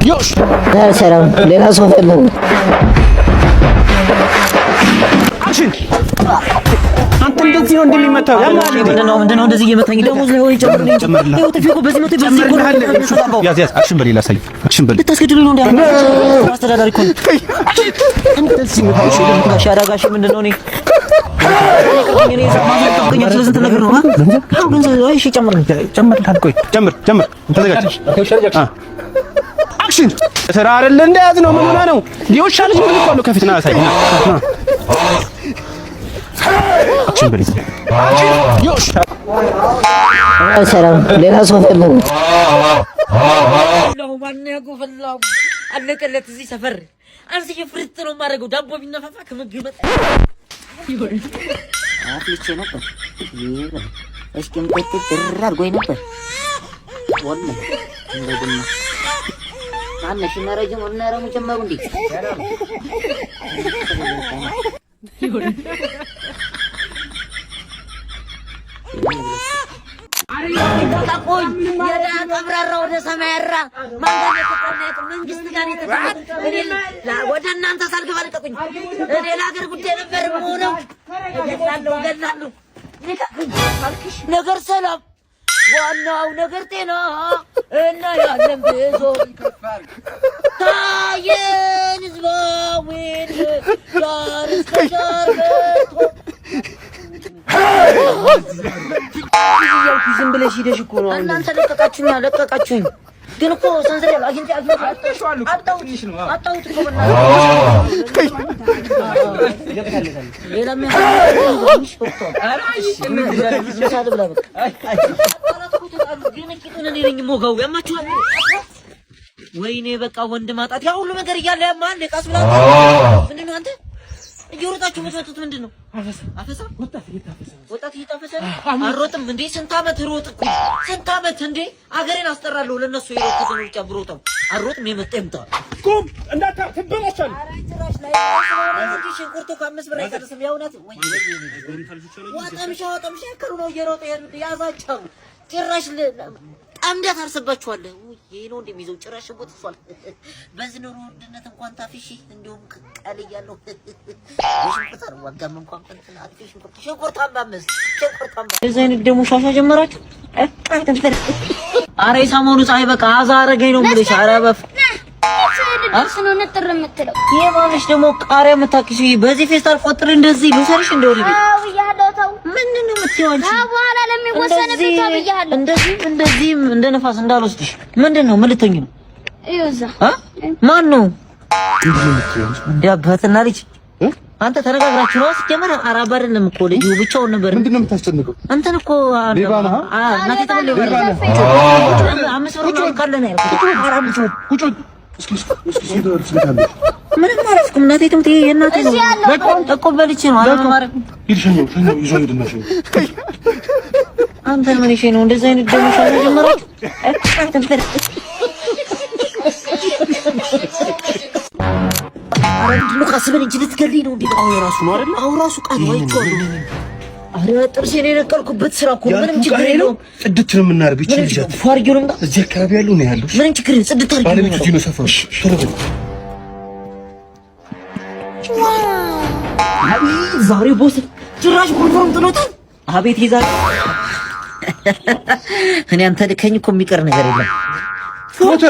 ዮሽ ሰላም ሌላ ሰው ፈለጉ። አክሽን አንተ እንደዚህ ነው እንደሚመታው ምንድነው እንደዚህ እየመታኝ ደግሞ ነው ይጨምርልኝ ይኸው ተፊቁ በዚህ ነው ያዝ አክሽን በሌላ ሳይ አክሽን በሌላ ልታስገድሉኝ ነው እንዴ አስተዳዳሪ እኮ እንደዚህ ነው ሻራጋሽ ምንድነው እኔ አክሽን ተራ አይደለ እንደያዝ ነው ምን ሆነ ነው ሊወሻ ልጅ ምን ልቆለው ከፊትና ያሳይና አክሽን በሊዝ ዮሽ ሰላም ሌላ ሰው ፈለጉ ነው ማን ያጎፈላው አለቀለት እዚህ ሰፈር አንተ የፍርጥ ነው ማረገው ዳቦ ቢነፋፋ ከምግብ መጣ ይሆን አፍልቼ ነበር እስኪም ቆጥ ድር አድርጎኝ ነበር ወላሂ እንደዚህ አንቺ ነረጅም ወናረሙ ጀመሩ እንዴ ይሆን ታቆይ የዳ ቀብራራ ወደ ሰማያራ ማንገድ ተቆነጠ መንግስት ጋር የተፈጠረ ወደ እናንተ ሳልገባ ልቀቁኝ እኔ ለሀገር ጉዳይ ነበር የምሆነው ገላለሁ ነገር ሰላም ዋናው ነገር ጤና እና ያለም ብዙ ታየን ዝባዊን ዳር እስከ ዳር ዝም ብለሽ ሂደሽ እኮ ነው እናንተ ለቀቃችሁኝ ግን እኮ ሰንሰለት አግኝቼ አጣሁት እኮ ሌላ ወይኔ በቃ ወንድ ማጣት ያ ሁሉ ነገር እያለ ያማል ቀስ ብላችሁ ምንድነው አንተ እየሮጣችሁ የምትመጡት ምንድነው? አፈሳ ወጣት እየታፈሰ አሮጥም እንዴ? ስንት አመት ሮጥኩ? ስንት አመት እንዴ? አገሬን አስጠራለሁ ለነሱ የሮጥኩትን ሩጫ ብሮጥም አሮጥም የመጣ ቁም እንዳታ ትበላሻል። አራጭራሽ ላይ እንዴ ሽንኩርቱ ከአምስት ብር አይደርስም። ያውናት ወይ ወጣምሻ ከሩ ነው እየሮጠ ያዛቸው ጭራሽ ጠምደት አርሰባችኋለሁ። ይሄ ነው እንደሚይዘው ጭራሽ ቦትሷል። በዚህ ኑሮ ውድነት እንኳን ታፊሽ እንደውም ቀልያለሁ። ሽንኩርት ወጋም እንኳን እንትን አጥፊሽ ሽንኩርት አምባምስ እዚህ አይነት ደግሞ ሻሻ ጀመራችሁ። አሬ ሰሞኑ ፀሐይ በቃ አዛ አረገኝ ነው የምልሽ። ኧረ በፍ ነው ነጥር የምትለው የማንሽ ደግሞ ቃሪያ የምታክሽ በዚህ ፌስታል ቆጥር እንደዚህ ልውሰርሽ እንደው አው ያለው ተው ምንድነው የምትይው አንቺ? በኋላ ለሚወሰነበት ተብያለሁ። እንደዚህ እንደ ነፋስ እንዳልወስድሽ ምንድነው ምን ልትሆኚ ነው? ይውዛ ማን ነው ያባትና ልጅ አንተ ተነጋግራችሁ ነው ሲጀመር አራባርን እኮ ልጅ ብቻውን ነበር። ምንድነው የምታስጨንቀው? አንተን እኮ እናቴ ተበለ አምስት ብር ካለ ነው ያልኩት። ቁጭ እስኪ ምንም አላልኩም። እናቴ ትምት የእናቴ ነው እኮ በልቼ ነው አላማረም። ይልሽኝ ይዞ ይድናሽ አንተ ምን ይሄ ነው እንደዚህ አይነት ደግሞ ሻለ ጀመራችሁ? አረ ሉቃስ ምን እንጂ ልትገልኝ ነው እንዴ? አው ራሱ ነው አይደል? አው ራሱ ቃል ወይቷል። አረ ጥርሴን የነቀልኩበት ስራ እኮ ምንም ችግር የለውም። ጽድት ነው የምናደርገው። እቺ ልጅ ፋርጊው ነው እዚህ አካባቢ ያለው ነው ያለው። ምንም ችግር ጽድት አድርጊው ነው ባለቤቱ ነው ሰፈር ተረበ ዛሬ ቦስ ጭራሽ ኮንፈርም ጥሎታል። አቤት ይዛል እኔ አንተ ልከኝ እኮ የሚቀር ነገር የለም።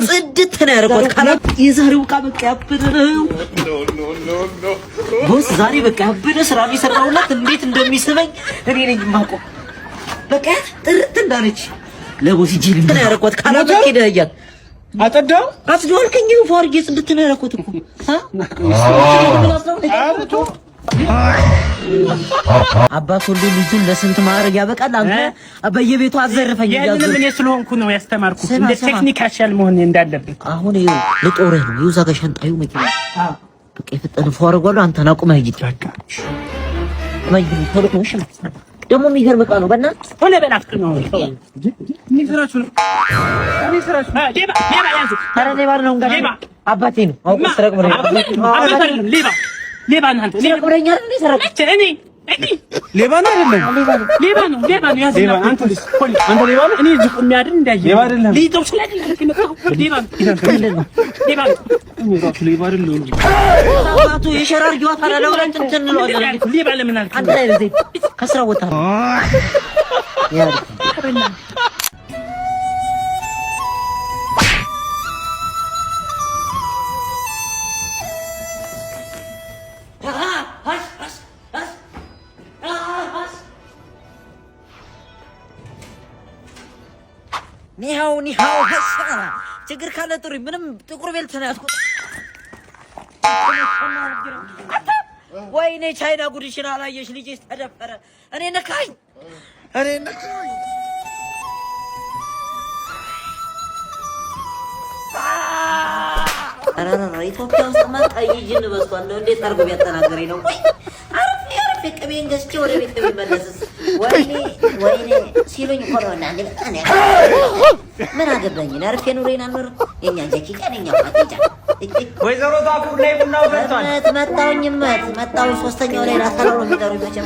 ጽድት ነው ያደረኩት ካላት የዛሬው ዕቃ በቃ ያበደ ነው። ቦስ ዛሬ በቃ ያበደ ስራ የሚሰራውላት እንዴት እንደሚስበኝ እኔ ነኝ የማውቀው። በቃ ጥርት እንዳለች ለቦስ ጂል ነው ያደረኩት ካላት በቃ ይደያል። አጠዳው አስደወልከኝ ፎርጌ ጽድት ነው ያደረኩት እኮ አባት ሁሉ ልጁን ለስንት ማዕረግ ያበቃል። አንተ በየቤቱ አዘርፈኝ ያንን ምን ስለሆንኩ ነው ያስተማርኩት እንደ ቴክኒክ አሻል መሆን እንዳለብህ። አሁን ይኸው ልጦርህ ነው ይኸው ዛጋ ሻንጣዩ መኪና በቃ የፈጠነ ፎርጓሉ አንተን አቁመህ ሂድ በቃ ማይግሪ ተልቆሽ ደግሞ የሚገርም ዕቃ ነው። በእናትህ ሆነ በላፍጥ ነው የሚሰራችሁ ነው የሚሰራችሁ ሌባ ያዙ ኧረ ሌባ ነው እንግዲህ ሌባ አባቴ ነው አውቆ ሰረቅ ብሎ ሌባ ሌባ ነው አንተ ሌባ ብለኛ እንዴ ሰረቀች እኔ ሌባ ነው አይደለም? ሌባ ነው ያዝ ሌባ አንተ ሌባ ነው። እኔ እዚህ የሚያድር እንዳየ ሌባ አይደለም። ሊጠው ስለዚህ ነው ሌባ ነው ሌባ እራሱ ሌባ አይደለም እንጂ አባቱ የሸራር ጊዋታ ለወራን እንትን እንለዋለን። ሌባ ለምን አልክ? አንተ ላይ ለዚህ ከስራ ወጣ ያ ኒሃው ችግር ካለ ጥሪ ምንም ጥቁር ቤልት ነው ያስቆጥ ወይኔ ቻይና ጉድሽን አላየሽ ልጅ ተደፈረ እኔ ነካኝ አራራ ኢትዮጵያ ውስጥ ማጣይ ጅን በስቷል ነው እንዴት አርጎ ቢያጠናገረኝ ነው ወይ አረፍ ቅቤን ገዝቼ ወደ ቤት ቢመለስስ ወይኔ ሲሉኝ እኮ ነው እና እኔ ምን አገባኝ አረፍ ኑሬን አልኖር የኛ ጀኪ ቀነኛ አጥጫ ወይዘሮ ታኩር ላይ ቡናው ፈቷል መጣውኝ ሶስተኛው ላይ ራሳለው የሚጠሩኝ መቼም